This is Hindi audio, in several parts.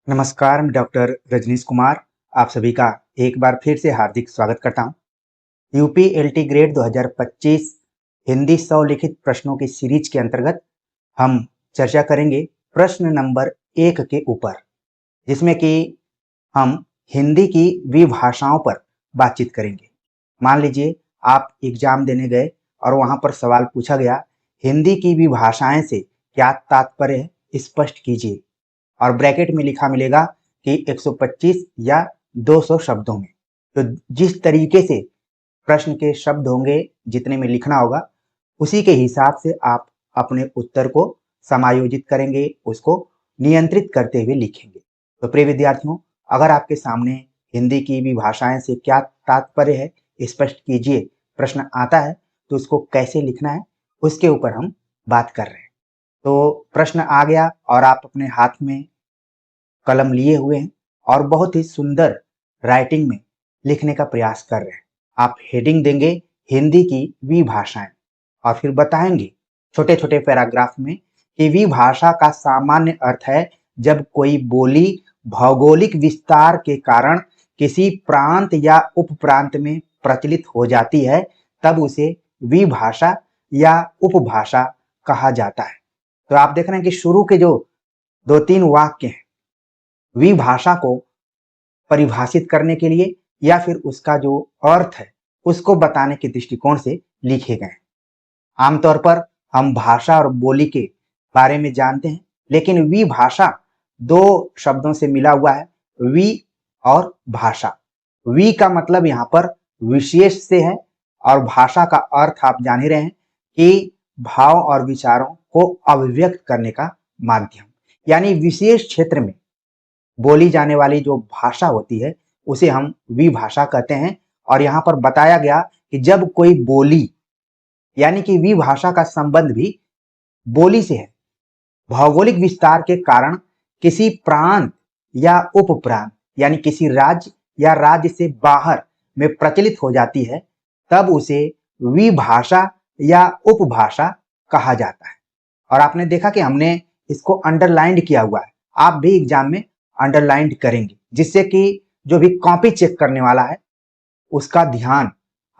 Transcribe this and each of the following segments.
नमस्कार, मैं डॉक्टर रजनीश कुमार आप सभी का एक बार फिर से हार्दिक स्वागत करता हूं। यूपी एलटी ग्रेड 2025 हिंदी 100 लिखित प्रश्नों की सीरीज के अंतर्गत हम चर्चा करेंगे प्रश्न नंबर 1 के ऊपर, जिसमें कि हम हिंदी की विभाषाओं पर बातचीत करेंगे। मान लीजिए आप एग्जाम देने गए और वहां पर सवाल पूछा गया, हिंदी की विभाषाएं से क्या तात्पर्य है, स्पष्ट कीजिए। और ब्रैकेट में लिखा मिलेगा कि 125 या 200 शब्दों में। तो जिस तरीके से प्रश्न के शब्द होंगे, जितने में लिखना होगा, उसी के हिसाब से आप अपने उत्तर को समायोजित करेंगे, उसको नियंत्रित करते हुए लिखेंगे। तो प्रिय विद्यार्थियों, अगर आपके सामने हिंदी की विभाषाएं से क्या तात्पर्य है, स्पष्ट कीजिए प्रश्न आता है, तो उसको कैसे लिखना है, उसके ऊपर हम बात कर रहे हैं। तो प्रश्न आ गया और आप अपने हाथ में कलम लिए हुए हैं और बहुत ही सुंदर राइटिंग में लिखने का प्रयास कर रहे हैं। आप हेडिंग देंगे हिंदी की विभाषाएं और फिर बताएंगे छोटे छोटे पैराग्राफ में कि विभाषा का सामान्य अर्थ है जब कोई बोली भौगोलिक विस्तार के कारण किसी प्रांत या उपप्रांत में प्रचलित हो जाती है, तब उसे विभाषा या उपभाषा कहा जाता है। तो आप देख रहे हैं कि शुरू के जो 2-3 वाक्य हैं, विभाषा को परिभाषित करने के लिए या फिर उसका जो अर्थ है उसको बताने के दृष्टिकोण से लिखे गए हैं। आमतौर पर हम भाषा और बोली के बारे में जानते हैं, लेकिन विभाषा 2 शब्दों से मिला हुआ है, वि और भाषा। वि का मतलब यहाँ पर विशेष से है और भाषा का अर्थ आप जान ही रहे हैं कि भाव और विचारों को अभिव्यक्त करने का माध्यम। यानी विशेष क्षेत्र में बोली जाने वाली जो भाषा होती है उसे हम विभाषा कहते हैं। और यहाँ पर बताया गया कि जब कोई बोली, यानी कि विभाषा का संबंध भी बोली से है, भौगोलिक विस्तार के कारण किसी प्रांत या उपप्रांत यानी किसी राज्य या राज्य से बाहर में प्रचलित हो जाती है, तब उसे विभाषा या उपभाषा कहा जाता है। और आपने देखा कि हमने इसको अंडरलाइंड किया हुआ है, आप भी एग्जाम में अंडरलाइंड करेंगे, जिससे कि जो भी कॉपी चेक करने वाला है उसका ध्यान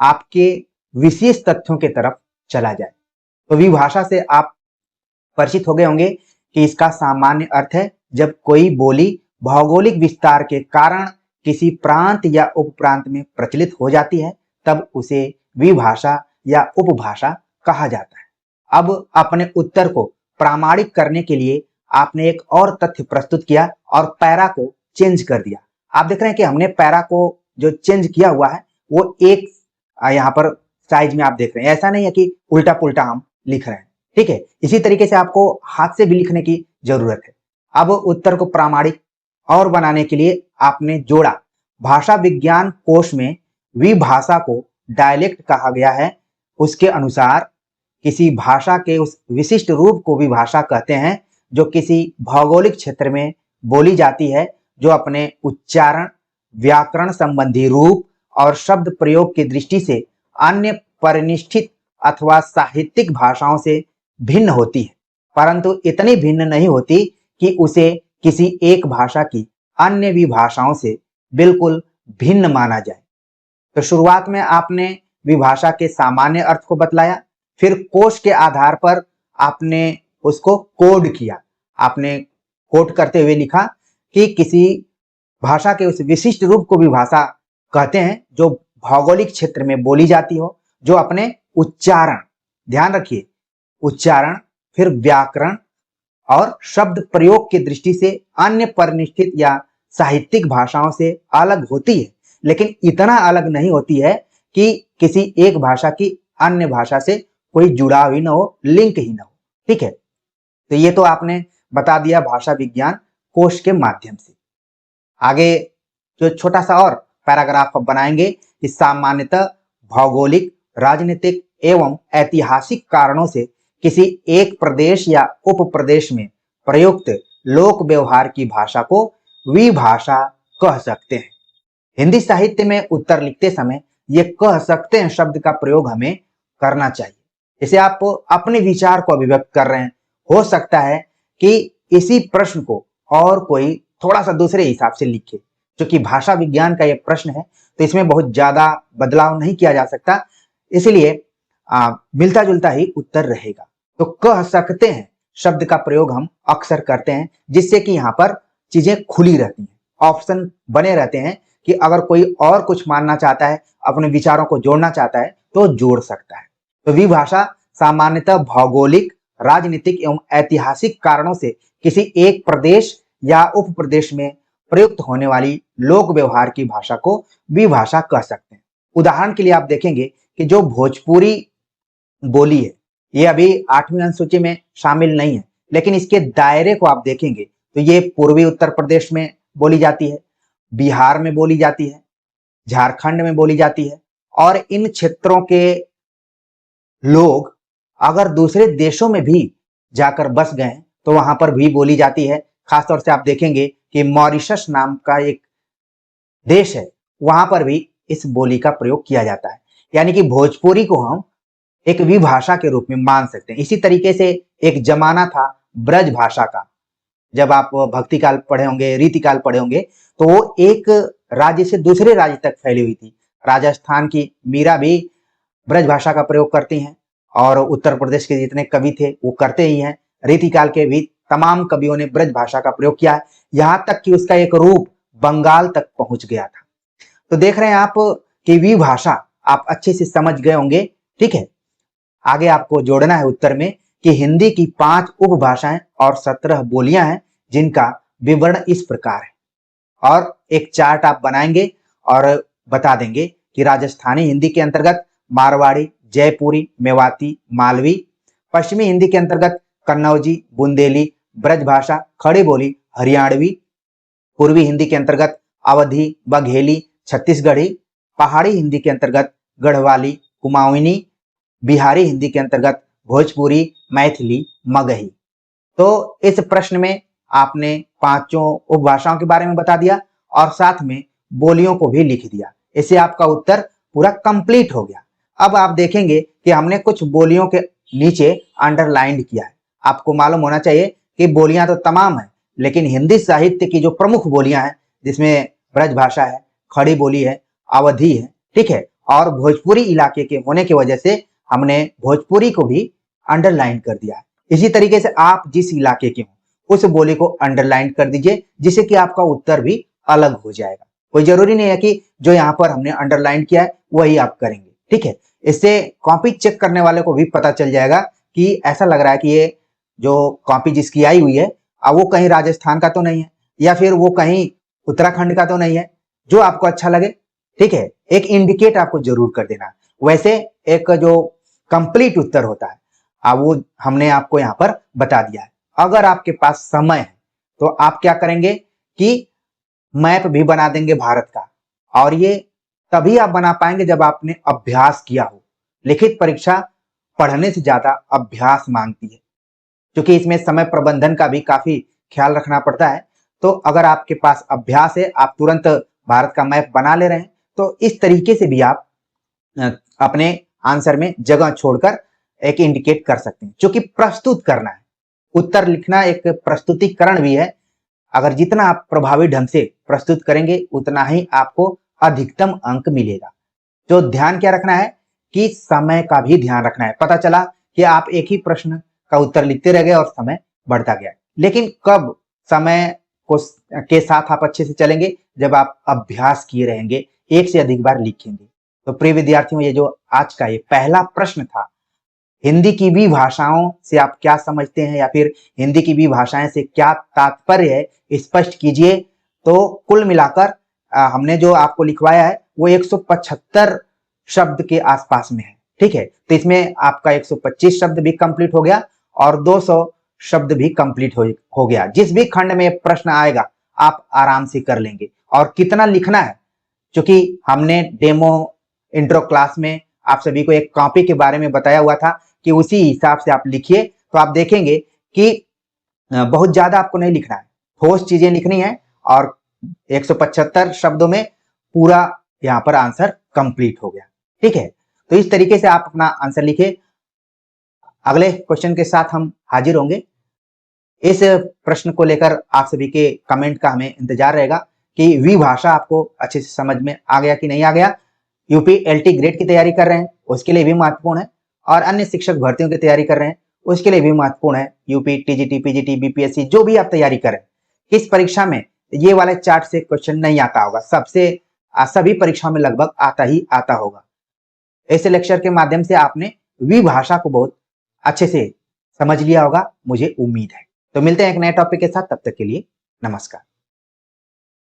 आपके विशेष तथ्यों के तरफ चला जाए। तो विभाषा से आप परिचित हो गए होंगे कि इसका सामान्य अर्थ है जब कोई बोली भौगोलिक विस्तार के कारण किसी प्रांत या उपप्रांत में प्रचलित हो जाती है, तब उसे विभाषा या उपभाषा कहा जाता है। अब अपने उत्तर को प्रामाणिक करने के लिए आपने एक और तथ्य प्रस्तुत किया और पैरा को चेंज कर दिया। आप देख रहे हैं कि हमने पैरा को जो चेंज किया हुआ है वो एक यहाँ पर साइज में आप देख रहे हैं। ऐसा नहीं है कि उल्टा पुल्टा हम लिख रहे हैं, ठीक है। इसी तरीके से आपको हाथ से भी लिखने की जरूरत है। अब उत्तर को प्रामाणिक और बनाने के लिए आपने जोड़ा, भाषा विज्ञान कोश में विभाषा को डायलेक्ट कहा गया है। उसके अनुसार किसी भाषा के उस विशिष्ट रूप को विभाषा कहते हैं जो किसी भौगोलिक क्षेत्र में बोली जाती है, जो अपने उच्चारण, व्याकरण संबंधी रूप और शब्द प्रयोग की दृष्टि से अन्य परिनिष्ठित अथवा साहित्यिक भाषाओं से भिन्न होती है, परंतु इतनी भिन्न नहीं होती कि उसे किसी एक भाषा की अन्य विभाषाओं से बिल्कुल भिन्न माना जाए। तो शुरुआत में आपने विभाषा के सामान्य अर्थ को बतलाया, फिर कोश के आधार पर आपने उसको कोड किया। आपने कोड करते हुए लिखा कि किसी भाषा के उस विशिष्ट रूप को विभाषा कहते हैं जो भौगोलिक क्षेत्र में बोली जाती हो, जो अपने उच्चारण, ध्यान रखिए, उच्चारण, फिर व्याकरण और शब्द प्रयोग की दृष्टि से अन्य परिनिष्ठित या साहित्यिक भाषाओं से अलग होती है, लेकिन इतना अलग नहीं होती है कि किसी एक भाषा की अन्य भाषा से कोई जुड़ाव ही ना हो, लिंक ही ना हो, ठीक है। तो ये तो आपने बता दिया भाषा विज्ञान कोश के माध्यम से। आगे जो छोटा सा और पैराग्राफ बनाएंगे कि सामान्यतः भौगोलिक, राजनीतिक एवं ऐतिहासिक कारणों से किसी एक प्रदेश या उप प्रदेश में प्रयुक्त लोक व्यवहार की भाषा को विभाषा कह सकते हैं। हिंदी साहित्य में उत्तर लिखते समय ये कह सकते हैं शब्द का प्रयोग हमें करना चाहिए। इसे आप अपने विचार को अभिव्यक्त कर रहे हैं, हो सकता है कि इसी प्रश्न को और कोई थोड़ा सा दूसरे हिसाब से लिखे। क्योंकि भाषा विज्ञान का ये प्रश्न है तो इसमें बहुत ज्यादा बदलाव नहीं किया जा सकता, इसलिए मिलता जुलता ही उत्तर रहेगा। तो कह सकते हैं शब्द का प्रयोग हम अक्सर करते हैं, जिससे कि यहाँ पर चीजें खुली रहती हैं, ऑप्शन बने रहते हैं कि अगर कोई और कुछ मानना चाहता है, अपने विचारों को जोड़ना चाहता है तो जोड़ सकता है। तो विभाषा सामान्यतः भौगोलिक, राजनीतिक एवं ऐतिहासिक कारणों से किसी एक प्रदेश या उप प्रदेश में प्रयुक्त होने वाली लोक व्यवहार की भाषा को विभाषा कह सकते हैं। उदाहरण के लिए आप देखेंगे कि जो भोजपुरी बोली है, ये अभी 8वीं अनुसूची में शामिल नहीं है, लेकिन इसके दायरे को आप देखेंगे तो ये पूर्वी उत्तर प्रदेश में बोली जाती है, बिहार में बोली जाती है, झारखंड में बोली जाती है, और इन क्षेत्रों के लोग अगर दूसरे देशों में भी जाकर बस गए तो वहां पर भी बोली जाती है। खासतौर से आप देखेंगे कि मॉरिशस नाम का एक देश है, वहां पर भी इस बोली का प्रयोग किया जाता है। यानी कि भोजपुरी को हम एक विभाषा के रूप में मान सकते हैं। इसी तरीके से एक जमाना था ब्रज भाषा का, जब आप भक्ति काल पढ़े होंगे, रीति काल पढ़े होंगे, तो वो एक राज्य से दूसरे राज्य तक फैली हुई थी। राजस्थान की मीरा भी ब्रज भाषा का प्रयोग करती हैं और उत्तर प्रदेश के जितने कवि थे वो करते ही हैं। रीति काल के भी तमाम कवियों ने ब्रज भाषा का प्रयोग किया है, यहाँ तक कि उसका एक रूप बंगाल तक पहुंच गया था। तो देख रहे हैं आप कि विभाषा आप अच्छे से समझ गए होंगे। ठीक है, आगे आपको जोड़ना है उत्तर में कि हिंदी की 5 उपभाषाएं और 17 बोलियां हैं, जिनका विवरण इस प्रकार है। और एक चार्ट आप बनाएंगे और बता देंगे कि राजस्थानी हिंदी के अंतर्गत मारवाड़ी, जयपुरी, मेवाती, मालवी। पश्चिमी हिंदी के अंतर्गत कन्नौजी, बुंदेली, ब्रजभाषा, खड़ी बोली, हरियाणवी। पूर्वी हिंदी के अंतर्गत अवधी, बघेली, छत्तीसगढ़ी। पहाड़ी हिंदी के अंतर्गत गढ़वाली, कुमाऊनी। बिहारी हिंदी के अंतर्गत भोजपुरी, मैथिली, मगही। तो इस प्रश्न में आपने 5 उपभाषाओं के बारे में बता दिया और साथ में बोलियों को भी लिख दिया। इससे आपका उत्तर पूरा कंप्लीट हो गया। अब आप देखेंगे कि हमने कुछ बोलियों के नीचे अंडरलाइंड किया है। आपको मालूम होना चाहिए कि बोलियां तो तमाम है, लेकिन हिंदी साहित्य की जो प्रमुख बोलियां हैं, जिसमें ब्रजभाषा है, खड़ी बोली है, अवधी है, ठीक है, और भोजपुरी इलाके के होने की वजह से हमने भोजपुरी को भी अंडरलाइन कर दिया है। इसी तरीके से आप जिस इलाके के हो उस बोली को अंडरलाइन कर दीजिए, जिससे कि आपका उत्तर भी अलग हो जाएगा। कोई जरूरी नहीं है कि जो यहाँ पर हमने अंडरलाइन किया है वही आप करेंगे। ठीक है, इससे कॉपी चेक करने वाले को भी पता चल जाएगा कि ऐसा लग रहा है कि ये जो कॉपी जिसकी आई हुई है वो कहीं राजस्थान का तो नहीं है, या फिर वो कहीं उत्तराखंड का तो नहीं है। जो आपको अच्छा लगे, ठीक है, एक इंडिकेट आपको जरूर कर देना। वैसे एक जो कंप्लीट उत्तर होता है वो हमने आपको यहाँ पर बता दिया है। अगर आपके पास समय है तो आप क्या करेंगे कि मैप भी बना देंगे भारत का, और ये तभी आप बना पाएंगे जब आपने अभ्यास किया हो। लिखित परीक्षा पढ़ने से ज्यादा अभ्यास मांगती है, क्योंकि इसमें समय प्रबंधन का भी काफी ख्याल रखना पड़ता है। तो अगर आपके पास अभ्यास है, आप तुरंत भारत का मैप बना ले रहे हैं, तो इस तरीके से भी आप अपने आंसर में जगह छोड़कर एक इंडिकेट कर सकते हैं, क्योंकि प्रस्तुत करना है। उत्तर लिखना एक प्रस्तुतिकरण भी है। अगर जितना आप प्रभावी ढंग से प्रस्तुत करेंगे उतना ही आपको अधिकतम अंक मिलेगा। तो ध्यान क्या रखना है कि समय का भी ध्यान रखना है। पता चला कि आप एक ही प्रश्न का उत्तर लिखते रह गए और समय बढ़ता गया, लेकिन कब समय को के साथ आप अच्छे से चलेंगे? जब आप अभ्यास किए रहेंगे, एक से अधिक बार लिखेंगे। तो प्रिय विद्यार्थियों, ये जो आज का ये पहला प्रश्न था, हिंदी की भी भाषाओं से आप क्या समझते हैं, या फिर हिंदी की भी भाषाएं से क्या तात्पर्य है, स्पष्ट कीजिए। तो कुल मिलाकर हमने जो आपको लिखवाया है वो 175 शब्द के आसपास में है। ठीक है, तो इसमें आपका 125 शब्द भी कंप्लीट हो गया और 200 शब्द भी कंप्लीट हो गया। जिस भी खंड में प्रश्न आएगा आप आराम से कर लेंगे। और कितना लिखना है, क्योंकि हमने डेमो इंट्रो क्लास में आप सभी को एक कॉपी के बारे में बताया हुआ था कि उसी हिसाब से आप लिखिए। तो आप देखेंगे कि बहुत ज्यादा आपको नहीं लिखना है, ठोस चीजें लिखनी है, और 175 शब्दों में पूरा यहाँ पर आंसर कंप्लीट हो गया। ठीक है, तो इस तरीके से आप अपना आंसर लिखिए। अगले क्वेश्चन के साथ हम हाजिर होंगे। इस प्रश्न को लेकर आप सभी के कमेंट का हमें इंतजार रहेगा कि विभाषा आपको अच्छे से समझ में आ गया कि नहीं आ गया। यूपी एलटी ग्रेड की तैयारी कर रहे हैं उसके लिए भी महत्वपूर्ण है, और अन्य शिक्षक भर्तियों की तैयारी कर रहे हैं उसके लिए भी महत्वपूर्ण है। यूपी टीजीटी पीजीटी बीपीएससी जो भी आप तैयारी करें, किस परीक्षा में ये वाले चार्ट से क्वेश्चन नहीं आता होगा? सभी परीक्षाओं में लगभग आता ही आता होगा। इस लेक्चर के माध्यम से आपने विभाषा को बहुत अच्छे से समझ लिया होगा, मुझे उम्मीद है। तो मिलते हैं एक नए टॉपिक के साथ, तब तक के लिए नमस्कार।